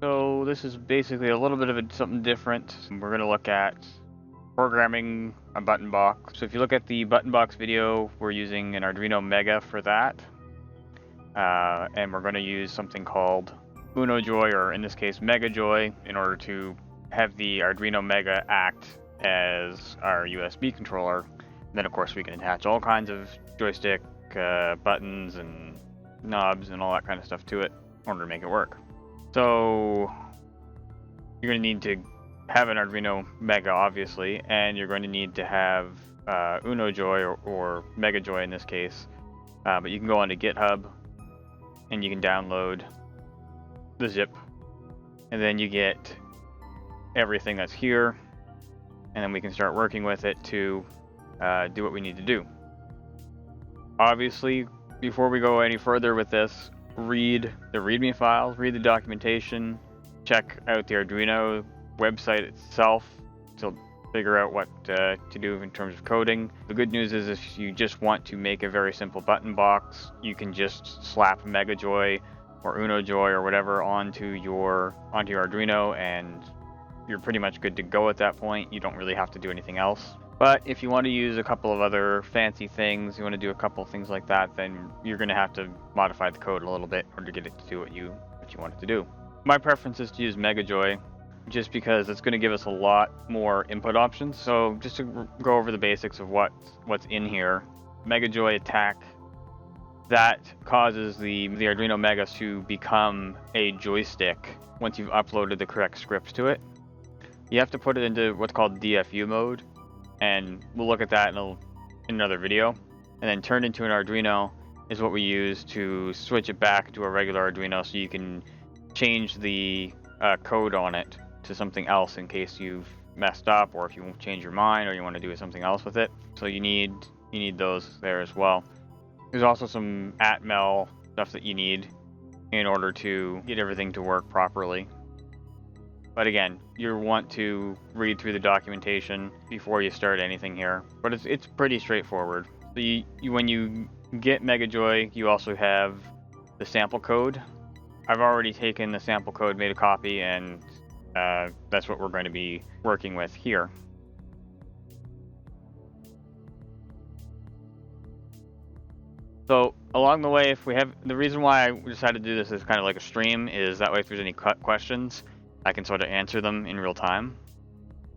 So this is basically a little bit of something different. We're going to look at programming a button box. So if you look at the button box video, we're using an Arduino Mega for that. And we're going to use something called UnoJoy, or in this case MegaJoy, in order to have the Arduino Mega act as our USB controller. And then of course we can attach all kinds of joystick buttons and knobs and all that kind of stuff to it in order to make it work. So you're going to need to have an Arduino Mega, obviously, and you're going to need to have UnoJoy or MegaJoy in this case. But you can go onto GitHub and you can download the zip, and then you get everything that's here, and then we can start working with it to do what we need to do. Obviously, before we go any further with this, read the README files, read the documentation, check out the Arduino website itself to figure out what to do in terms of coding. The good news is if you just want to make a very simple button box, you can just slap MegaJoy or UnoJoy or whatever onto your Arduino, and you're pretty much good to go at that point. You don't really have to do anything else. But if you want to use a couple of other fancy things, you want to do a couple of things like that, then you're going to have to modify the code a little bit in order to get it to do what you want it to do. My preference is to use MegaJoy, just because it's going to give us a lot more input options. So just to go over the basics of what's in here, MegaJoy attack, that causes the Arduino Mega to become a joystick once you've uploaded the correct scripts to it. You have to put it into what's called DFU mode, and we'll look at that in another video. And then turned into an Arduino is what we use to switch it back to a regular Arduino, so you can change the code on it to something else in case you've messed up, or if you change your mind or you want to do something else with it. So you need those there as well. There's also some atmel stuff that you need in order to get everything to work properly. But again, you want to read through the documentation before you start anything here. But it's pretty straightforward. So when you get MegaJoy, you also have the sample code. I've already taken the sample code, made a copy, and that's what we're going to be working with here. So along the way, if we have, the reason why I decided to do this as kind of like a stream is that way if there's any questions, I can sort of answer them in real time.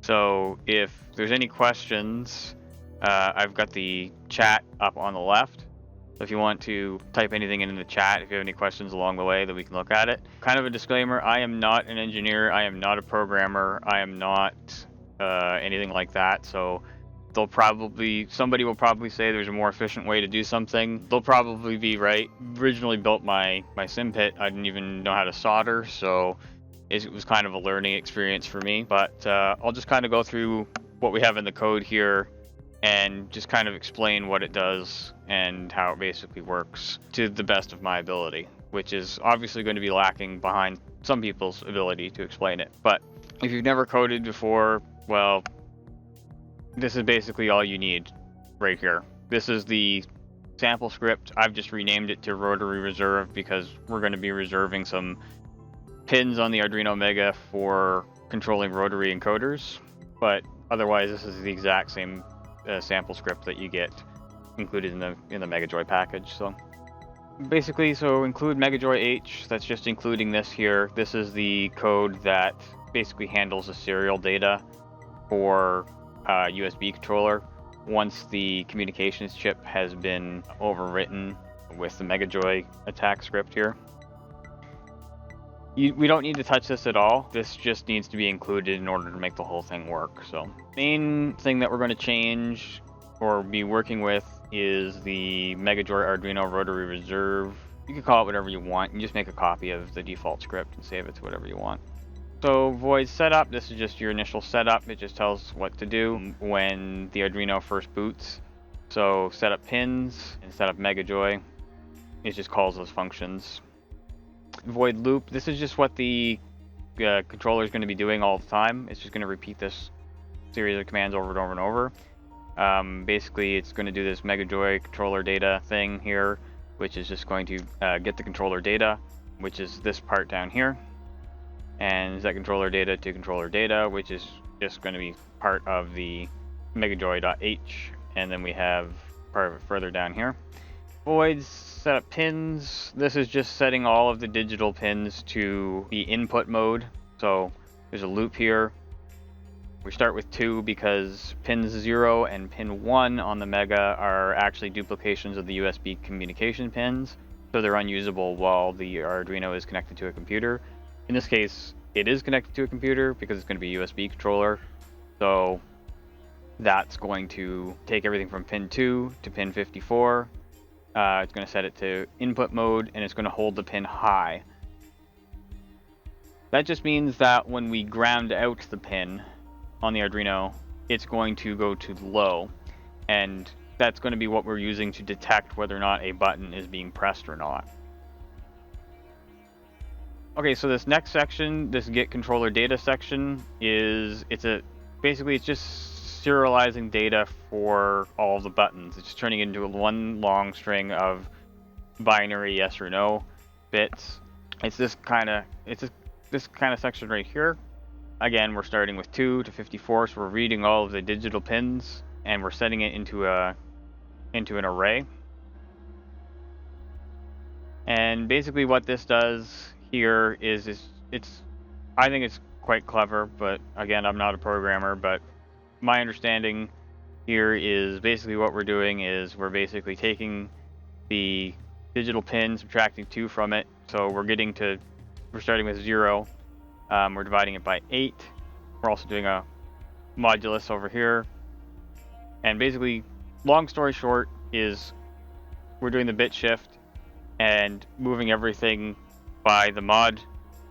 So if there's any questions, I've got the chat up on the left. So if you want to type anything in the chat, if you have any questions along the way, that we can look at it. Kind of a disclaimer, I am not an engineer, I am not a programmer, I am not anything like that. So somebody will probably say there's a more efficient way to do something. They'll probably be right. Originally built my sim pit, I didn't even know how to solder, so it was kind of a learning experience for me. But I'll just kind of go through what we have in the code here and just kind of explain what it does and how it basically works to the best of my ability, which is obviously going to be lacking behind some people's ability to explain it. But if you've never coded before, well, this is basically all you need right here. This is the sample script. I've just renamed it to Rotary Reserve because we're going to be reserving some pins on the Arduino Mega for controlling rotary encoders, but otherwise this is the exact same sample script that you get included in the MegaJoy package. So basically, so include MegaJoy H, that's just including this here. This is the code that basically handles the serial data for USB controller once the communications chip has been overwritten with the MegaJoy attack script here. We don't need to touch this at all. This just needs to be included in order to make the whole thing work. So main thing that we're going to change or be working with is the MegaJoy Arduino Rotary Reserve. You can call it whatever you want. You just make a copy of the default script and save it to whatever you want. So void setup, this is just your initial setup. It just tells what to do when the Arduino first boots. So setup pins and setup MegaJoy, it just calls those functions. Void loop, this is just what the controller is going to be doing all the time. It's just going to repeat this series of commands over and over and over. Basically, it's going to do this MegaJoy controller data thing here, which is just going to get the controller data, which is this part down here. and set controller data to controller data, which is just going to be part of the megajoy.h, and then we have part of it further down here. Voids, set up pins. This is just setting all of the digital pins to the input mode. So there's a loop here. We start with 2 because pins 0 and pin 1 on the Mega are actually duplications of the USB communication pins, so they're unusable while the Arduino is connected to a computer. In this case, it is connected to a computer because it's going to be a USB controller, so that's going to take everything from pin 2 to pin 54. It's going to set it to input mode, and it's going to hold the pin high. That just means that when we ground out the pin on the Arduino, it's going to go to low, and that's going to be what we're using to detect whether or not a button is being pressed or not. Okay, so this next section, this get controller data section, basically it's just serializing data for all the buttons. It's just turning it into one long string of binary yes or no bits. It's this kind of section right here. Again, we're starting with 2 to 54, so we're reading all of the digital pins and we're setting it into an array. And basically what this does here is I think it's quite clever, but again, I'm not a programmer, but my understanding here is basically what we're doing is we're basically taking the digital pin, subtracting 2 from it. So we're starting with 0. We're dividing it by 8. We're also doing a modulus over here. And basically, long story short, is we're doing the bit shift and moving everything by the mod.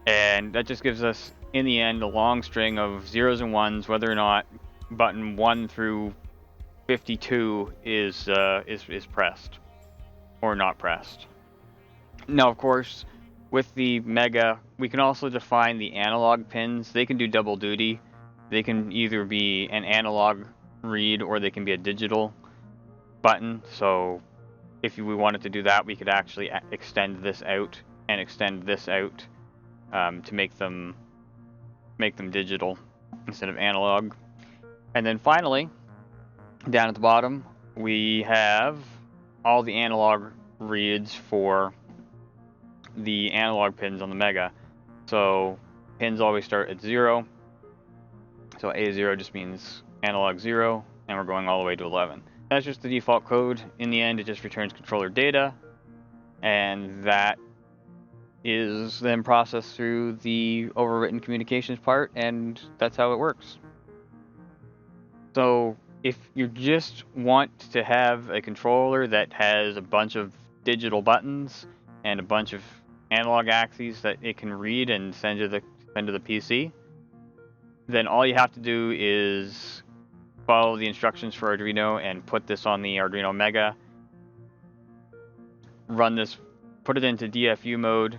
And that just gives us, in the end, a long string of zeros and ones, whether or not button 1 through 52 is pressed or not pressed. Now, of course, with the Mega, we can also define the analog pins. They can do double duty. They can either be an analog read or they can be a digital button. So if we wanted to do that, we could actually extend this out and extend this out to make them digital instead of analog. And then finally, down at the bottom, we have all the analog reads for the analog pins on the Mega. So pins always start at 0. So A0 just means analog 0, and we're going all the way to 11. That's just the default code. In the end, it just returns controller data, and that is then processed through the overwritten communications part, and that's how it works. So if you just want to have a controller that has a bunch of digital buttons and a bunch of analog axes that it can read and send to the PC, then all you have to do is follow the instructions for Arduino and put this on the Arduino Mega, run this, put it into DFU mode,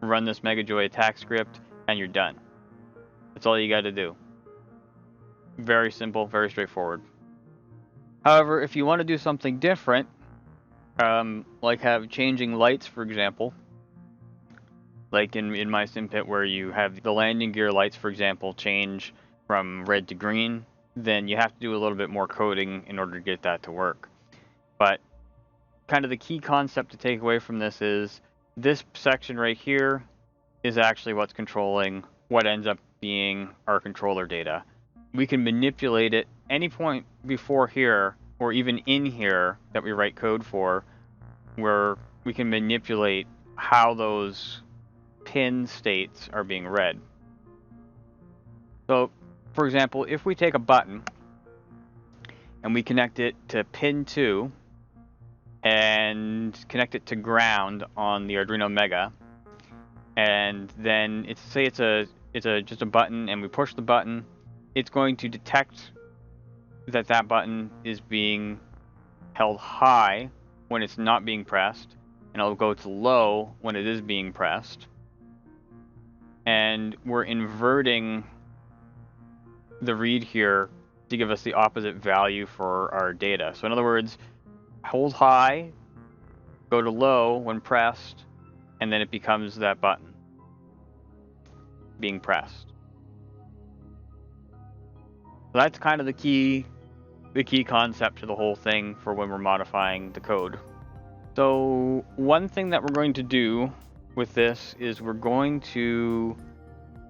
run this MegaJoy attack script, and you're done. That's all you got to do. Very simple, very straightforward. However, if you want to do something different, like have changing lights, for example, like in my SimPit where you have the landing gear lights, for example, change from red to green, then you have to do a little bit more coding in order to get that to work. But kind of the key concept to take away from this is this section right here is actually what's controlling what ends up being our controller data. We can manipulate it any point before here or even in here that we write code for, where we can manipulate how those pin states are being read. So, for example, if we take a button and we connect it to pin 2 and connect it to ground on the Arduino Mega, and then say it's just a button and we push the button, it's going to detect that button is being held high when it's not being pressed, and it'll go to low when it is being pressed. And we're inverting the read here to give us the opposite value for our data. So in other words, hold high, go to low when pressed, and then it becomes that button. being pressed. So that's kind of the key concept to the whole thing for when we're modifying the code. So one thing that we're going to do with this is we're going to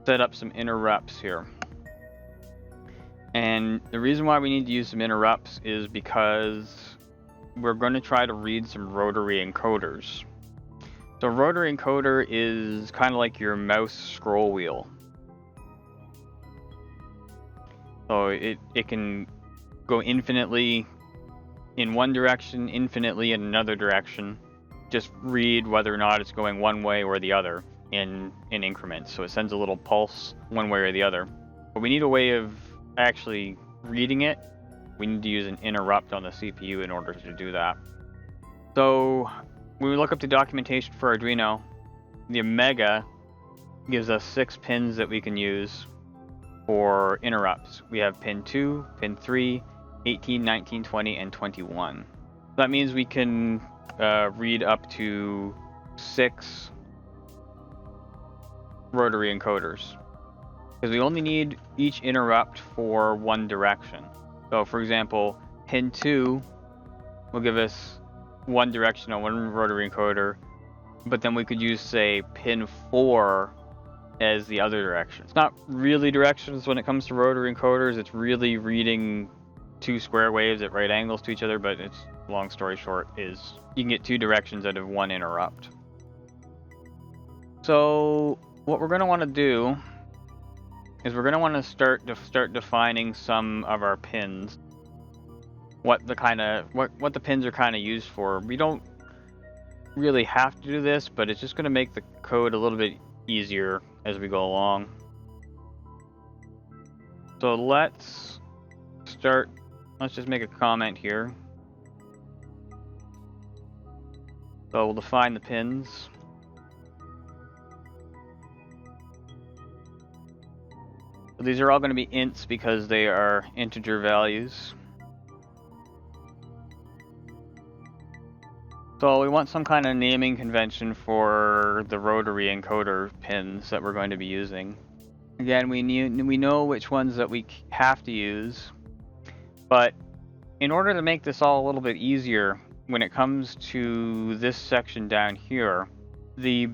set up some interrupts here. And the reason why we need to use some interrupts is because we're going to try to read some rotary encoders. So rotary encoder is kind of like your mouse scroll wheel. So it can go infinitely in one direction, infinitely in another direction. Just read whether or not it's going one way or the other in increments. So it sends a little pulse one way or the other. But we need a way of actually reading it. We need to use an interrupt on the CPU in order to do that. So when we look up the documentation for Arduino, the Omega gives us 6 pins that we can use for interrupts. We have pin 2, pin 3, 18, 19, 20, and 21. That means we can read up to 6 rotary encoders, because we only need each interrupt for one direction. So for example, pin 2 will give us one direction on one rotary encoder, but then we could use, say, pin 4 as the other direction. It's not really directions when it comes to rotary encoders. It's really reading 2 square waves at right angles to each other, but it's, long story short, is you can get 2 directions out of one interrupt. So what we're going to want to do is we're going to want to start defining some of our pins. What the pins are kind of used for. We don't really have to do this, but it's just going to make the code a little bit easier as we go along. So let's just make a comment here. So we'll define the pins. So these are all going to be ints because they are integer values. So we want some kind of naming convention for the rotary encoder pins that we're going to be using. Again, we know which ones that we have to use, but in order to make this all a little bit easier, when it comes to this section down here, the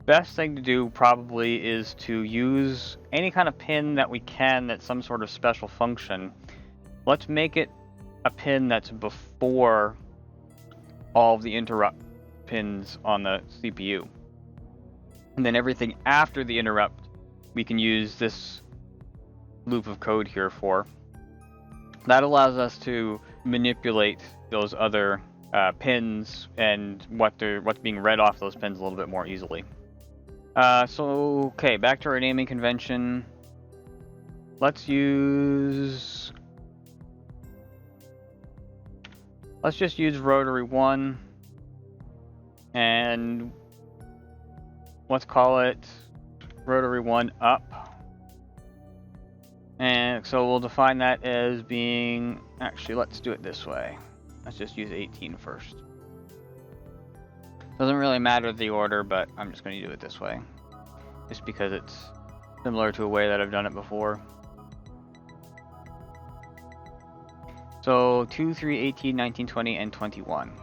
best thing to do probably is to use any kind of pin that we can that's some sort of special function. Let's make it a pin that's before all of the interrupt pins on the CPU. And then everything after the interrupt, we can use this loop of code here for. That allows us to manipulate those other pins and what's being read off those pins a little bit more easily. Okay, back to our naming convention. Let's just use rotary 1, and let's call it rotary 1 up. And so we'll define that as being, actually let's do it this way. Let's just use 18 first. Doesn't really matter the order, but I'm just going to do it this way, just because it's similar to a way that I've done it before. So 2, 3, 18, 19, 20, and 21.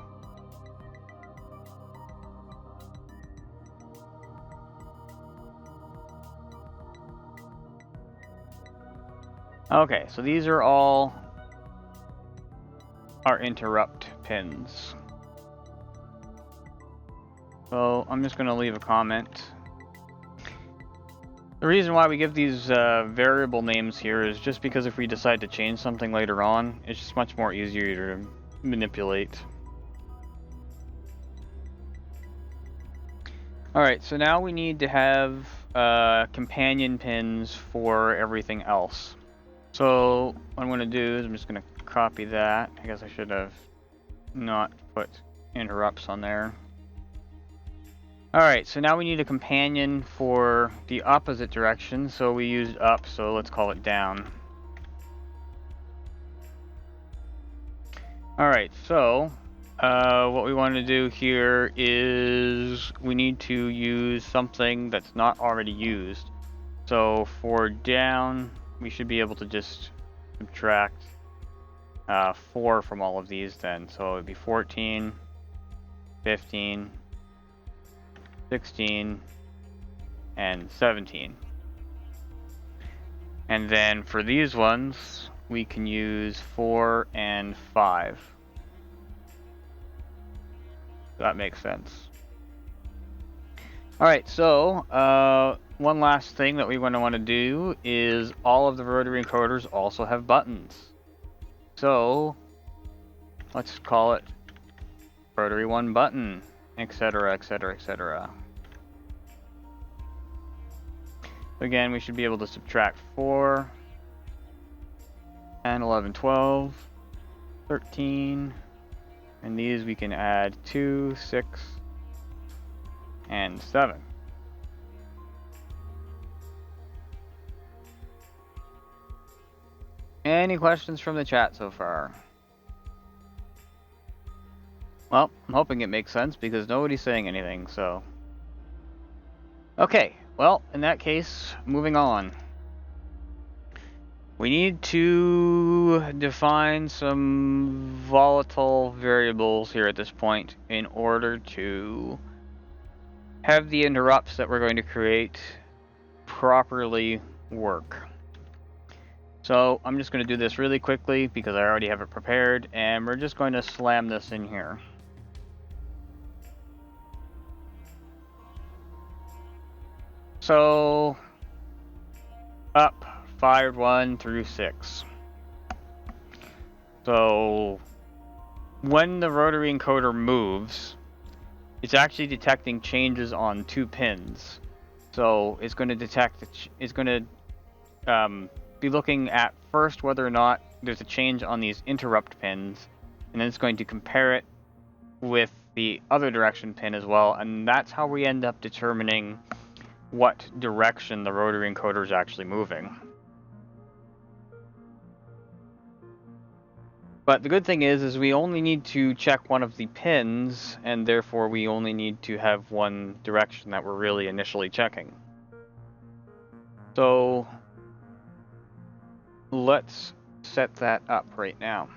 Okay, so these are all our interrupt pins. So I'm just going to leave a comment. The reason why we give these variable names here is just because if we decide to change something later on, it's just much more easier to manipulate. Alright, so now we need to have companion pins for everything else. So what I'm going to do is I'm just going to copy that. I guess I should have not put interrupts on there. Alright, so now we need a companion for the opposite direction, so we used up, so let's call it down. Alright, so what we want to do here is we need to use something that's not already used. So for down, we should be able to just subtract 4 from all of these then. So it would be 14, 15, 16, and 17. And then for these ones, we can use 4 and 5. That makes sense. Alright, so one last thing that we want to do is all of the rotary encoders also have buttons. So let's call it rotary 1 button, etc, etc, etc. Again, we should be able to subtract 4, 10, 11, 12, 13, and these we can add 2, 6, and 7. Any questions from the chat so far? Well, I'm hoping it makes sense because nobody's saying anything, so. Okay, well, in that case, moving on. We need to define some volatile variables here at this point in order to have the interrupts that we're going to create properly work. So I'm just going to do this really quickly because I already have it prepared, and we're just going to slam this in here. So up, fired 1 through 6. So when the rotary encoder moves, it's actually detecting changes on 2 pins. So it's going to detect, it's going to be looking at first whether or not there's a change on these interrupt pins, and then it's going to compare it with the other direction pin as well, and that's how we end up determining what direction the rotary encoder is actually moving. But the good thing is we only need to check one of the pins, and therefore we only need to have one direction that we're really initially checking. So let's set that up right now.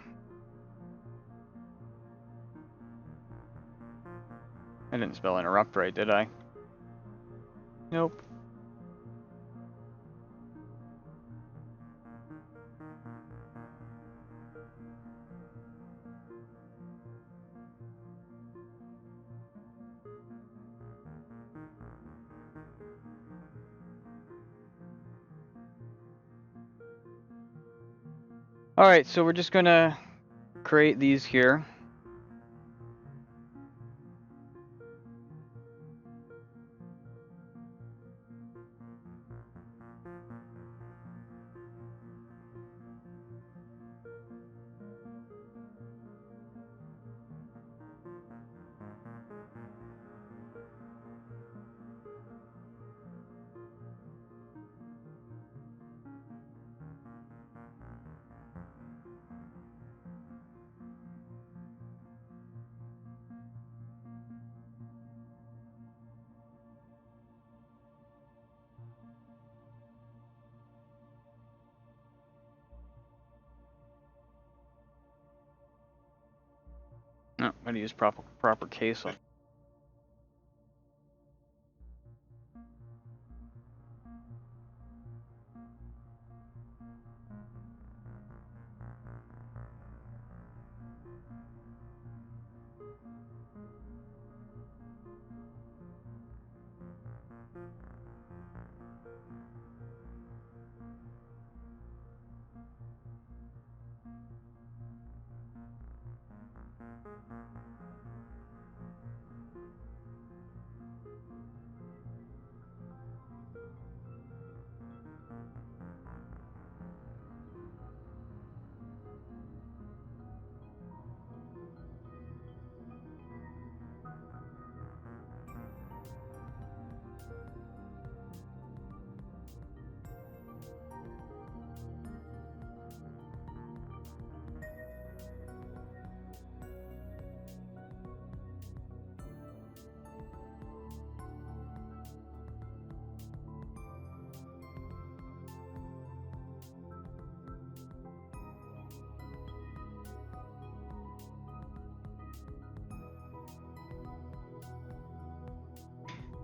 I didn't spell interrupt right, did I? Nope. Alright, so we're just gonna create these here. No, I'm gonna use proper case on.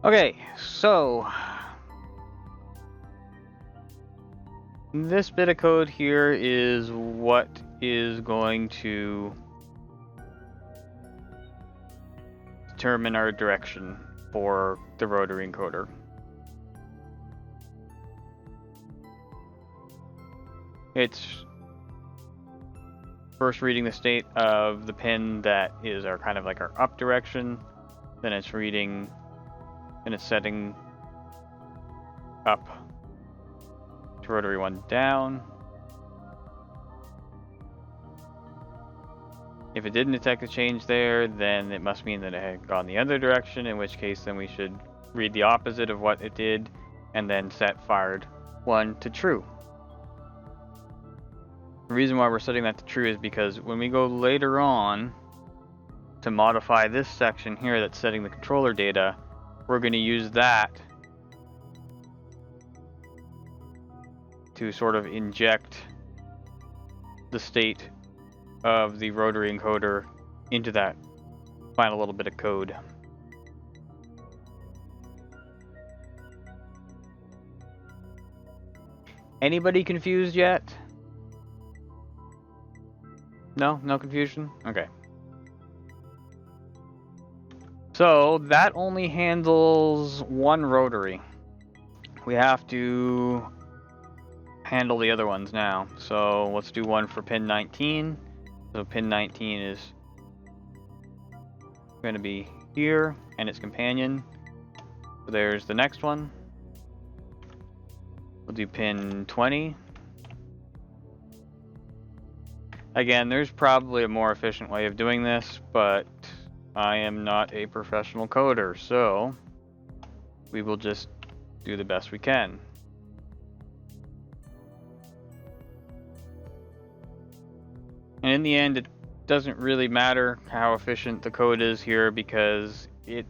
Okay, so this bit of code here is what is going to determine our direction for the rotary encoder. It's first reading the state of the pin that is our kind of like our up direction, then it's reading and it's setting up to rotary 1 down. If it didn't detect a change there, then it must mean that it had gone the other direction, in which case then we should read the opposite of what it did and then set fired 1 to true. The reason why we're setting that to true is because when we go later on to modify this section here that's setting the controller data, we're going to use that to sort of inject the state of the rotary encoder into that final little bit of code. Anybody confused yet? No? No confusion? Okay. So that only handles one rotary. We have to handle the other ones now. So let's do one for pin 19. So pin 19 is going to be here and its companion. So there's the next one. We'll do pin 20. Again, there's probably a more efficient way of doing this, but I am not a professional coder, so we will just do the best we can. And in the end, it doesn't really matter how efficient the code is here, because it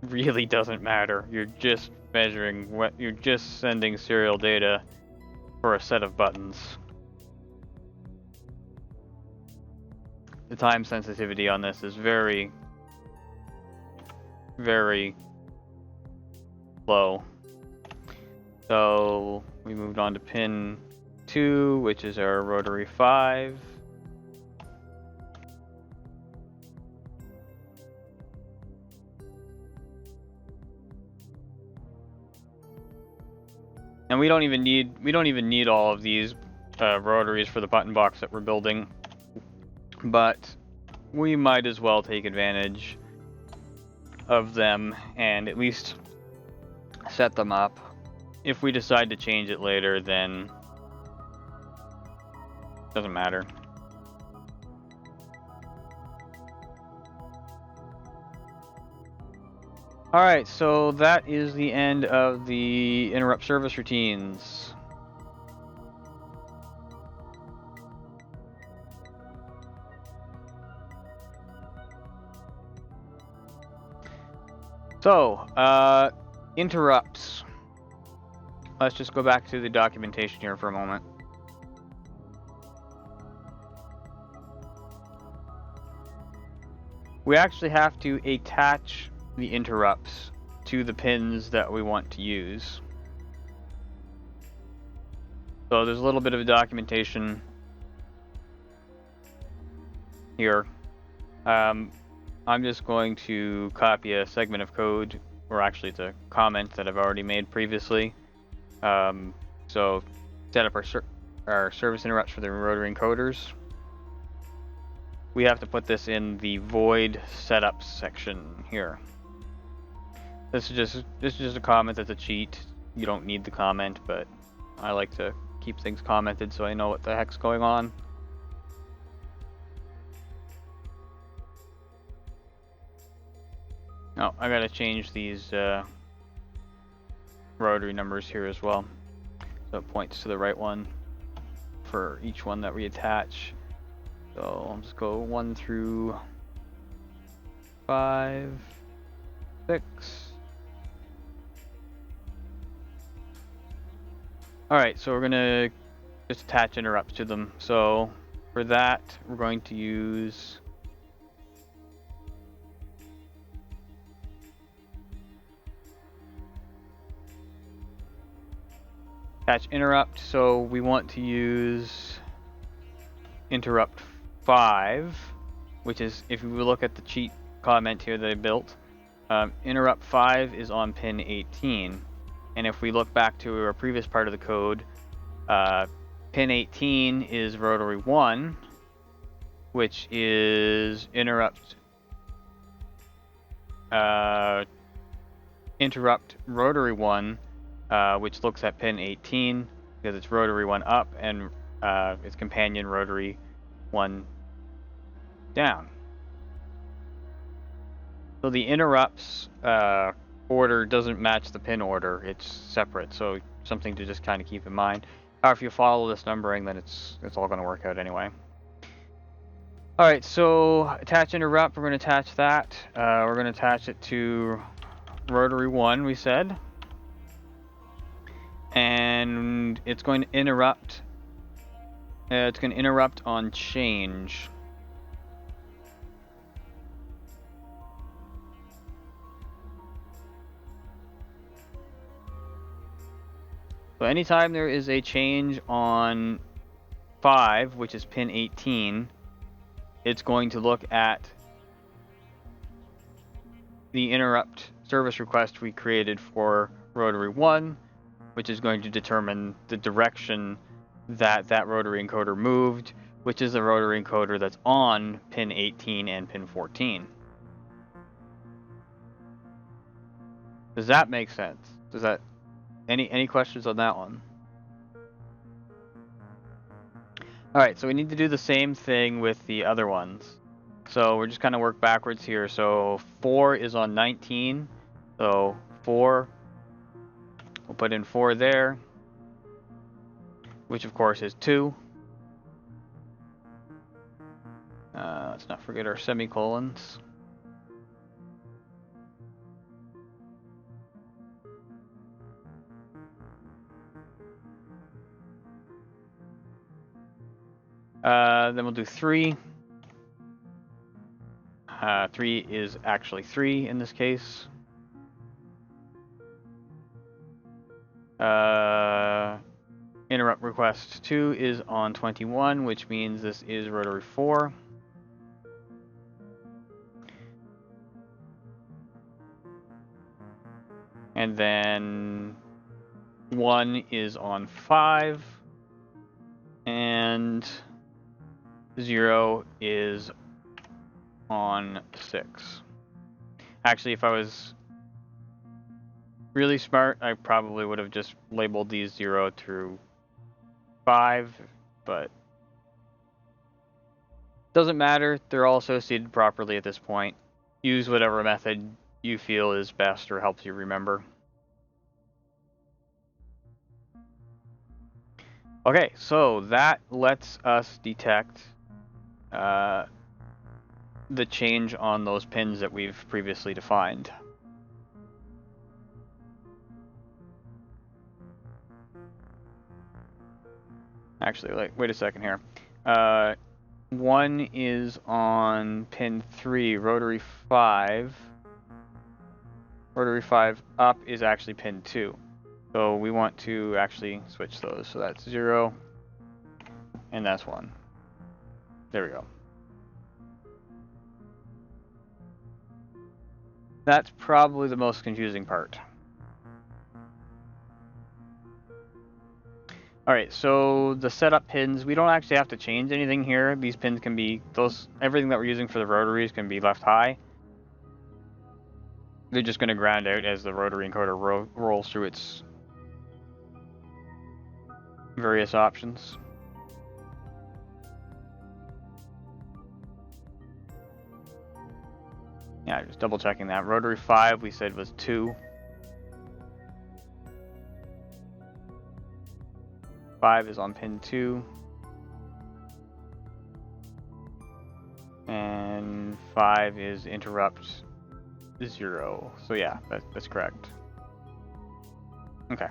really doesn't matter. You're just measuring what you're just sending serial data for a set of buttons. The time sensitivity on this is very, very low. So we moved on to pin 2, which is our rotary 5. And we don't even need all of these rotaries for the button box that we're building, but we might as well take advantage of them and at least set them up. If we decide to change it later, then it doesn't matter. Alright, so that is the end of the interrupt service routines. So, interrupts. Let's just go back to the documentation here for a moment. We actually have to attach the interrupts to the pins that we want to use. So there's a little bit of documentation here. I'm just going to copy a segment of code, or actually it's a comment that I've already made previously. So set up our service interrupts for the rotary encoders. We have to put this in the void setup section here. This is just a comment that's a cheat. You don't need the comment, but I like to keep things commented so I know what the heck's going on. Oh, I gotta change these rotary numbers here as well, so it points to the right one for each one that we attach. So I'll just go 1 through 5, 6. Alright, so we're gonna just attach interrupts to them. So for that, we're going to use Attach interrupt, so we want to use interrupt 5, which is, if you look at the cheat comment here that I built, interrupt 5 is on pin 18. And if we look back to our previous part of the code, pin 18 is rotary 1, which is interrupt rotary 1, which looks at pin 18 because it's rotary 1 up and its companion rotary 1 down. So the interrupts order doesn't match the pin order, it's separate, so something to just kind of keep in mind. If you follow this numbering, then it's all going to work out anyway. Alright, so attach interrupt, we're going to attach that. We're going to attach it to rotary 1, we said. And it's going to interrupt. It's going to interrupt on change. So anytime there is a change on 5, which is pin 18, it's going to look at the interrupt service request we created for rotary 1, which is going to determine the direction that that rotary encoder moved, which is the rotary encoder that's on pin 18 and pin 14. Does that make sense? Does that any questions on that one? Alright, so we need to do the same thing with the other ones. So we're just kind of work backwards here. So 4 is on 19. So 4, we'll put in 4 there, which of course is 2. Let's not forget our semicolons. Then we'll do 3. 3 is actually 3 in this case. Interrupt request 2 is on 21, which means this is rotary 4. And then 1 is on 5. And 0 is on 6. Actually, if I was really smart, I probably would have just labeled these 0 through 5, but doesn't matter. They're all associated properly at this point. Use whatever method you feel is best or helps you remember. Okay, so that lets us detect the change on those pins that we've previously defined. Actually, wait a second here. 1 is on pin 3, rotary 5. Rotary 5 up is actually pin 2. So we want to actually switch those. So that's 0, and that's 1. There we go. That's probably the most confusing part. Alright, so the setup pins, we don't actually have to change anything here. These pins can be, everything that we're using for the rotaries can be left high. They're just going to ground out as the rotary encoder rolls through its various options. Yeah, just double checking that. Rotary 5 we said was 2. 5 is on pin 2. And 5 is interrupt 0. So yeah, that's correct. Okay.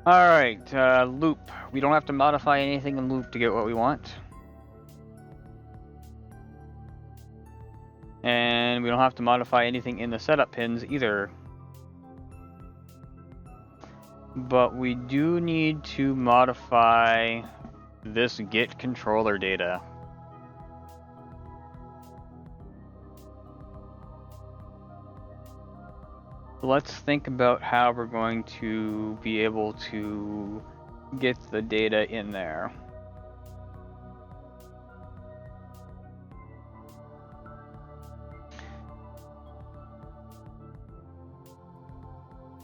Alright, loop. We don't have to modify anything in loop to get what we want. And we don't have to modify anything in the setup pins either. But we do need to modify this get controller data. Let's think about how we're going to be able to get the data in there.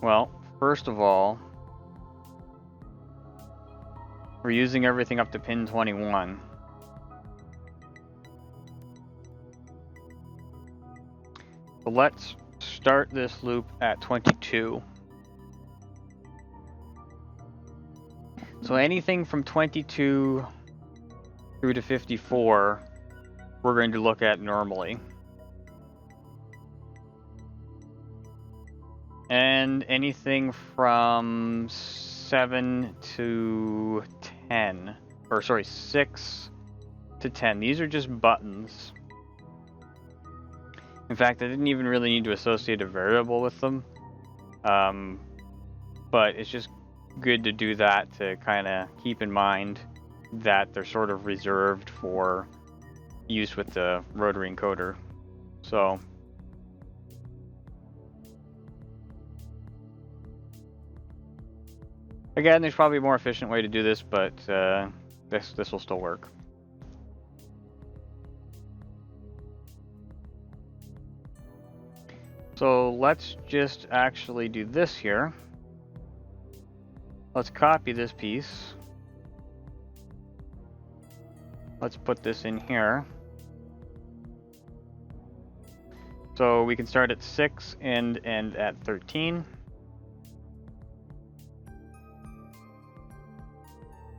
Well, first of all, we're using everything up to pin 21. So let's start this loop at 22. So anything from 22 through to 54, we're going to look at normally. And anything from 7 to 10, or sorry, 6 to 10. These are just buttons. In fact, I didn't even really need to associate a variable with them. But it's just good to do that to kind of keep in mind that they're sort of reserved for use with the rotary encoder. So again, there's probably a more efficient way to do this, but this will still work. So let's just actually do this here. Let's copy this piece. Let's put this in here. So we can start at 6 and end at 13.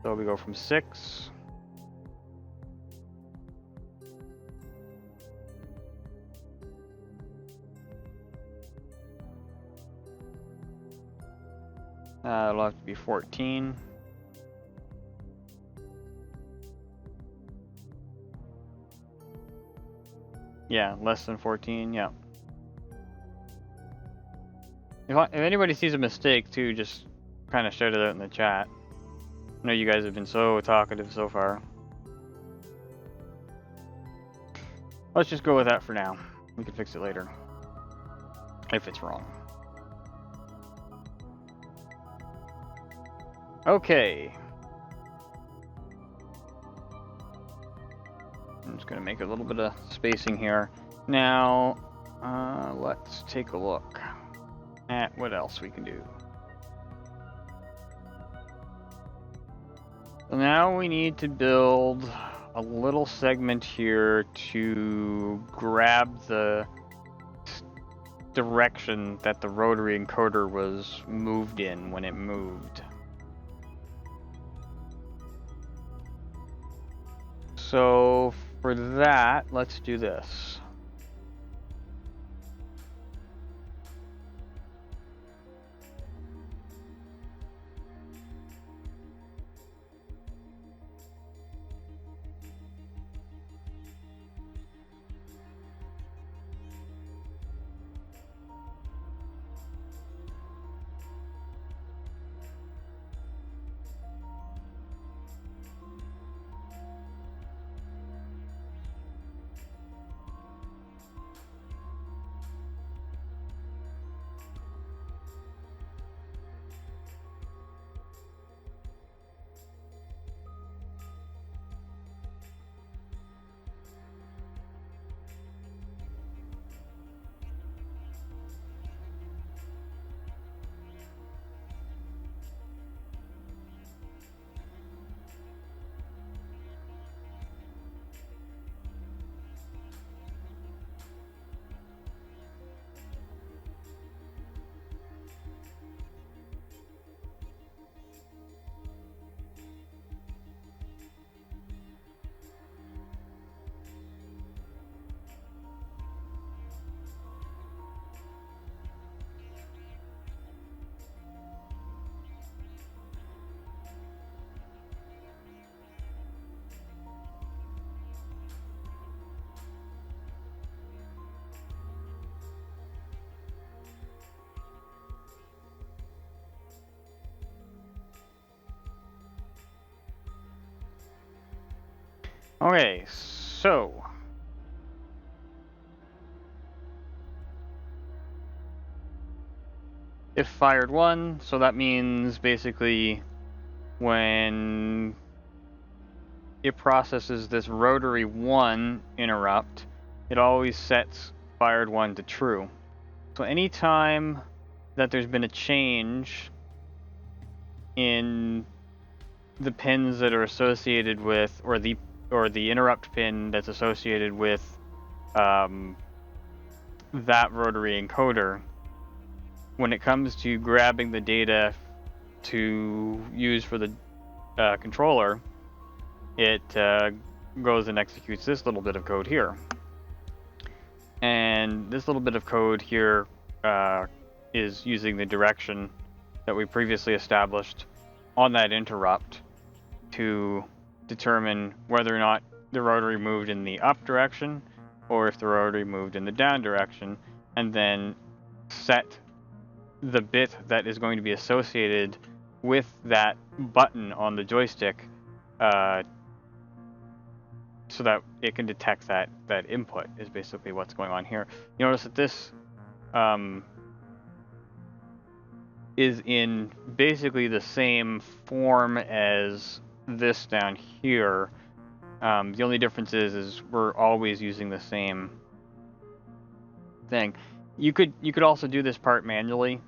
So we go from 6. It'll have to be 14. Yeah, less than 14, yeah. If anybody sees a mistake too, just kind of shout it out in the chat. I know you guys have been so talkative so far. Let's just go with that for now. We can fix it later, if it's wrong. Okay. I'm just going to make a little bit of spacing here. Now, let's take a look at what else we can do. So now we need to build a little segment here to grab the direction that the rotary encoder was moved in when it moved. So for that, let's do this. Okay, so if fired 1, so that means basically when it processes this rotary 1 interrupt, it always sets fired 1 to true. So anytime that there's been a change in the pins that are associated with, or the interrupt pin that's associated with that rotary encoder, when it comes to grabbing the data to use for the controller, it goes and executes this little bit of code here. And this little bit of code here is using the direction that we previously established on that interrupt to determine whether or not the rotary moved in the up direction or if the rotary moved in the down direction, and then set the bit that is going to be associated with that button on the joystick so that it can detect that input is basically what's going on here. You notice that this is in basically the same form as this down here. The only difference is we're always using the same thing. You could also do this part manually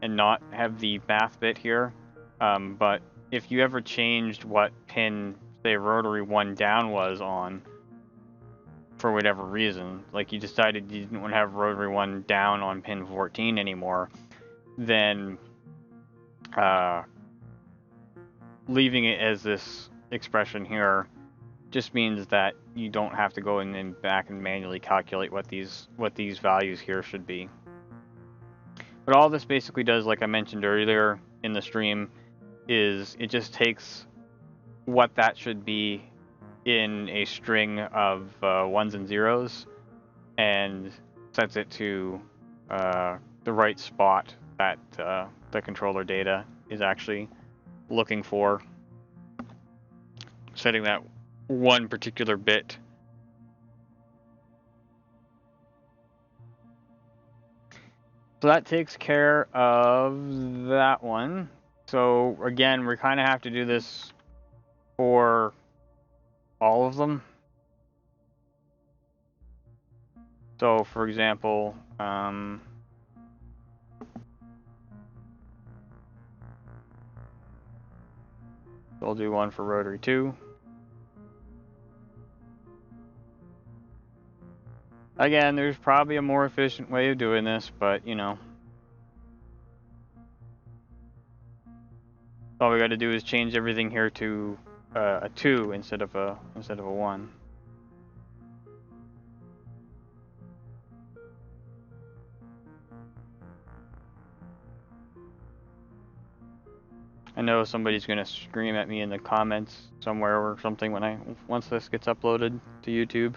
and not have the math bit here, but if you ever changed what pin, say, rotary 1 down was on for whatever reason, like you decided you didn't want to have rotary 1 down on pin 14 anymore, then leaving it as this expression here just means that you don't have to go in and back and manually calculate what these values here should be. But all this basically does, like I mentioned earlier in the stream, is it just takes what that should be in a string of 1s and 0s and sets it to the right spot that the controller data is actually looking for, setting that one particular bit. So that takes care of that one. So again, we kind of have to do this for all of them. So for example, we'll do one for rotary 2. Again, there's probably a more efficient way of doing this, but you know, all we got to do is change everything here to a 2 instead of a 1. I know somebody's gonna scream at me in the comments somewhere or something once this gets uploaded to YouTube.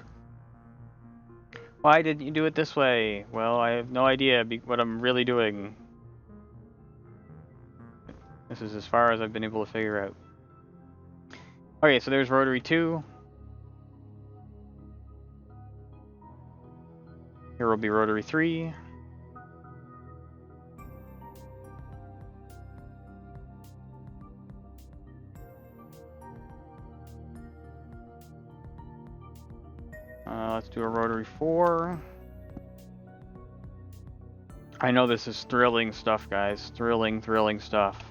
Why didn't you do it this way? Well, I have no idea what I'm really doing. This is as far as I've been able to figure out. Okay, so there's rotary 2. Here will be rotary 3. Let's do a rotary 4. I know this is thrilling stuff, guys. Thrilling stuff.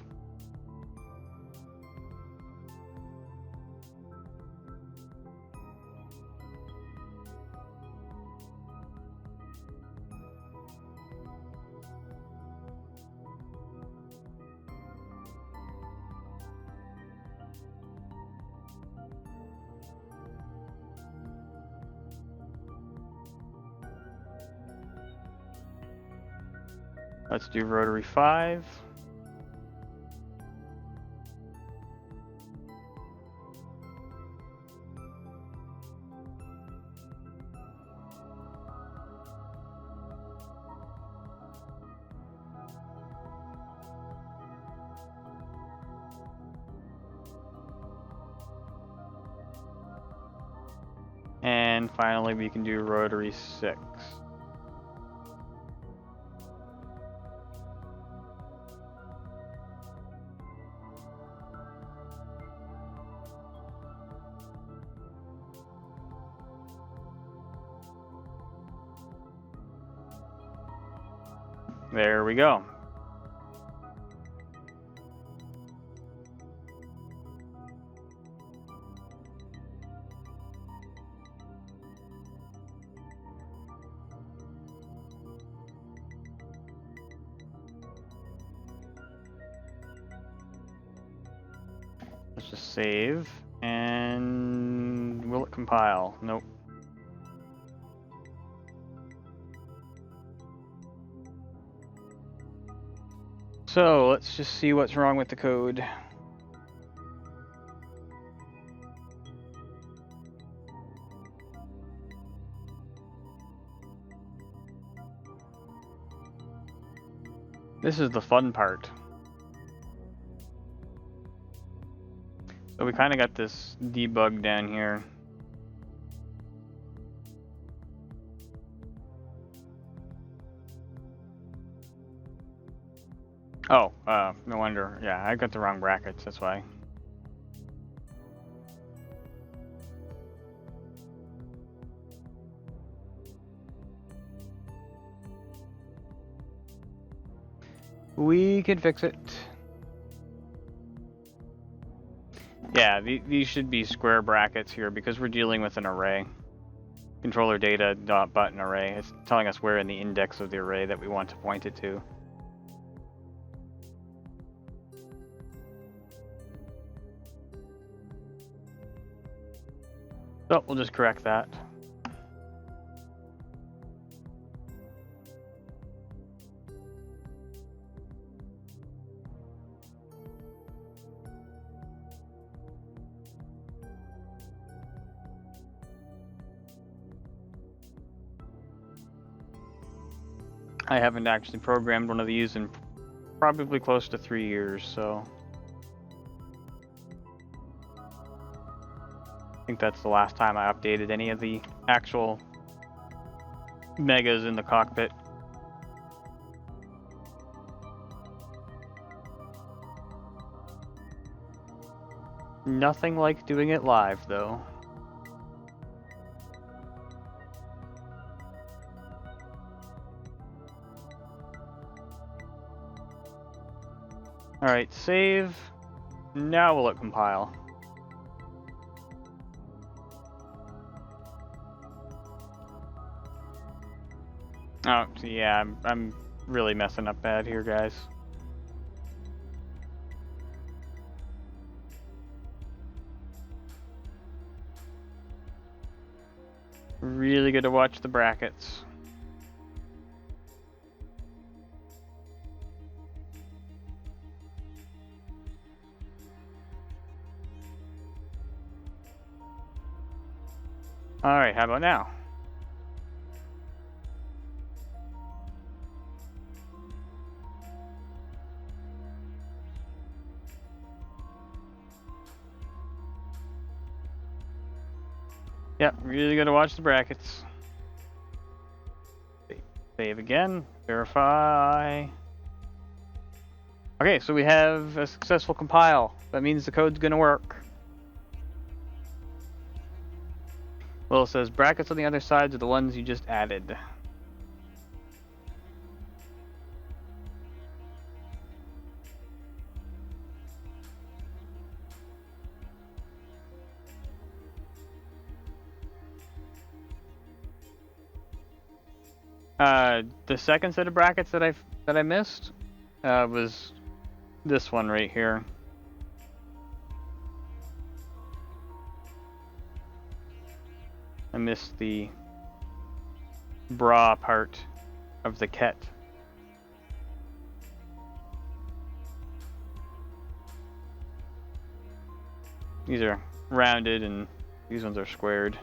Let's do rotary 5. And finally, we can do rotary 6. There we go. Let's just save, and will it compile? Nope. So let's just see what's wrong with the code. This is the fun part. So we kind of got this debug down here. Oh, no wonder. Yeah, I got the wrong brackets, that's why. We can fix it. Yeah, these should be square brackets here because we're dealing with an array. Controller data dot button array. It's telling us where in the index of the array that we want to point it to. So we'll just correct that. I haven't actually programmed one of these in probably close to 3 years, so I think that's the last time I updated any of the actual megas in the cockpit. Nothing like doing it live, though. Alright, save. Now will it compile? Oh, yeah, I'm really messing up bad here, guys. Really good to watch the brackets. Alright, how about now? Yep, really gotta watch the brackets. Save again, verify. Okay, so we have a successful compile. That means the code's gonna work. Well, it says brackets on the other sides are the ones you just added. The second set of brackets that I missed was this one right here. I missed the bra part of the ket. These are rounded and these ones are squared.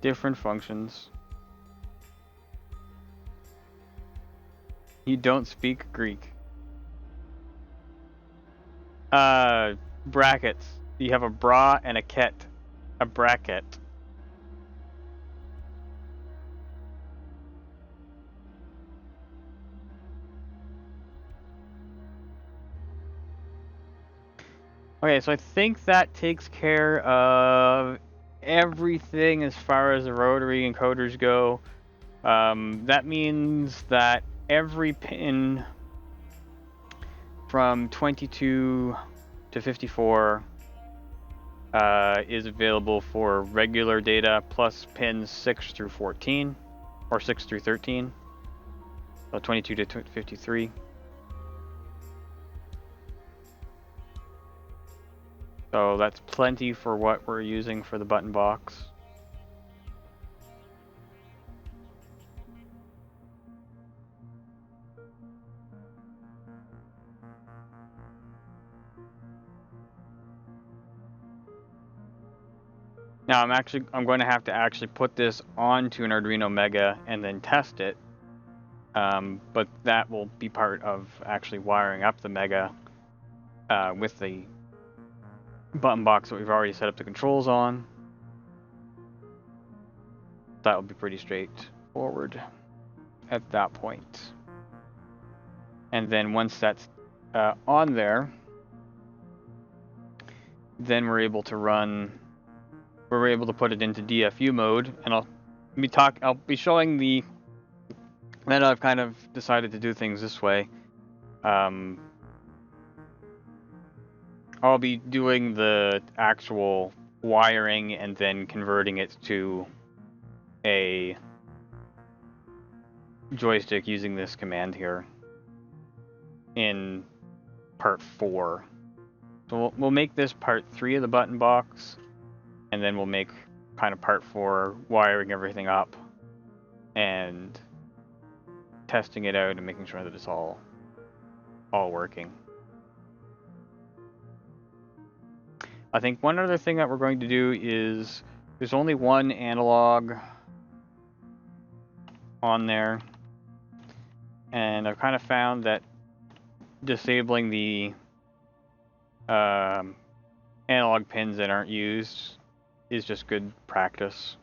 Different functions. You don't speak Greek. Brackets. You have a bra and a ket. a bracket. Okay, so I think that takes care of everything as far as the rotary encoders go. That means that every pin from 22 to 54 is available for regular data, plus pins 6 through 14, or 6 through 13, so 22 to 53. So that's plenty for what we're using for the button box. Now I'm going to have to actually put this onto an Arduino Mega and then test it. But that will be part of actually wiring up the Mega with the button box that we've already set up the controls on. That will be pretty straightforward at that point. And then once that's on there, then we're able to put it into DFU mode, and I'll be showing that I've kind of decided to do things this way. I'll be doing the actual wiring and then converting it to a joystick using this command here in part 4. So we'll make this part 3 of the button box, and then we'll make kind of part 4 wiring everything up and testing it out and making sure that it's all working. I think one other thing that we're going to do is there's only one analog on there, and I've kind of found that disabling the analog pins that aren't used is just good practice.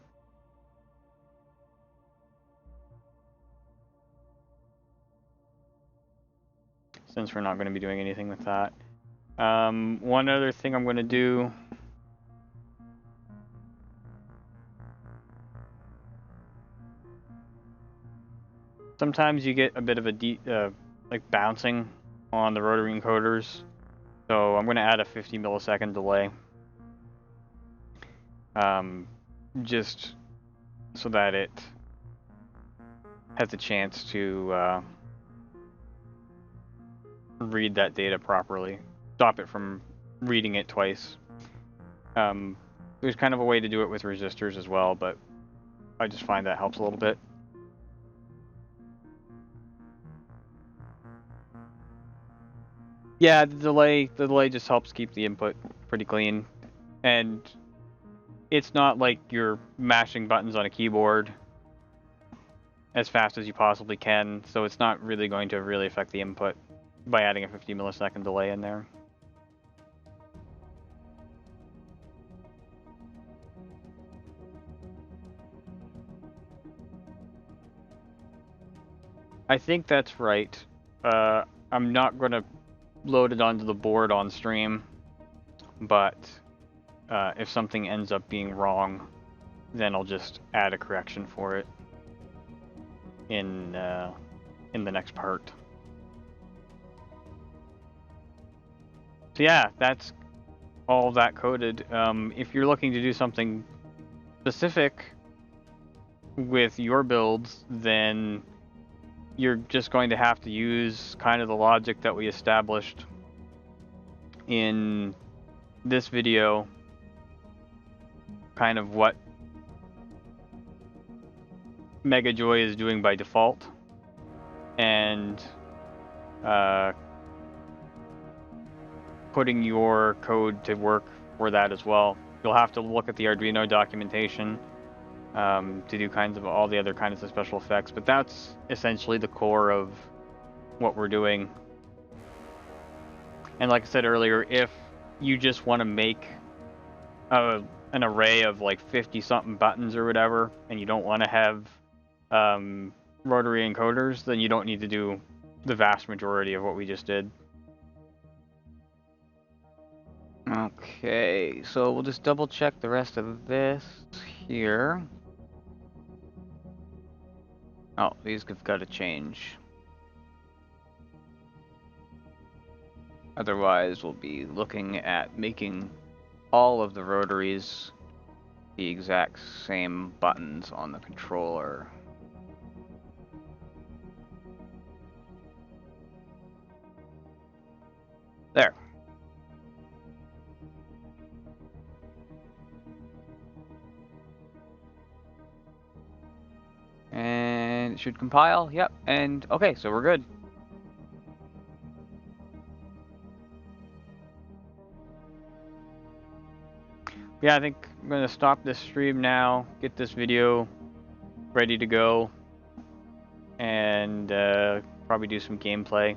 Since we're not going to be doing anything with that. One other thing I'm going to do sometimes you get a bit of a like bouncing on the rotary encoders, so I'm going to add a 50 millisecond delay, just so that it has a chance to read that data properly, stop it from reading it twice. There's kind of a way to do it with resistors as well, but I just find that helps a little bit. Yeah, the delay just helps keep the input pretty clean, and it's not like you're mashing buttons on a keyboard as fast as you possibly can, so it's not really going to really affect the input by adding a 50 millisecond delay in there. I think that's right. I'm not going to load it onto the board on stream, but if something ends up being wrong, then I'll just add a correction for it in the next part. So yeah, that's all that coded. If you're looking to do something specific with your builds, then you're just going to have to use kind of the logic that we established in this video, kind of what MegaJoy is doing by default, and putting your code to work for that as well. You'll have to look at the Arduino documentation to do all the other kinds of special effects, but that's essentially the core of what we're doing. And like I said earlier, if you just want to make a an array of like 50 something buttons or whatever, and you don't want to have rotary encoders, then you don't need to do the vast majority of what we just did. Okay, so we'll just double check the rest of this here. Oh, these have got to change. Otherwise, we'll be looking at making all of the rotaries the exact same buttons on the controller. There. And it should compile. Yep. And okay, so we're good. Yeah, I think I'm going to stop this stream now, get this video ready to go, and probably do some gameplay.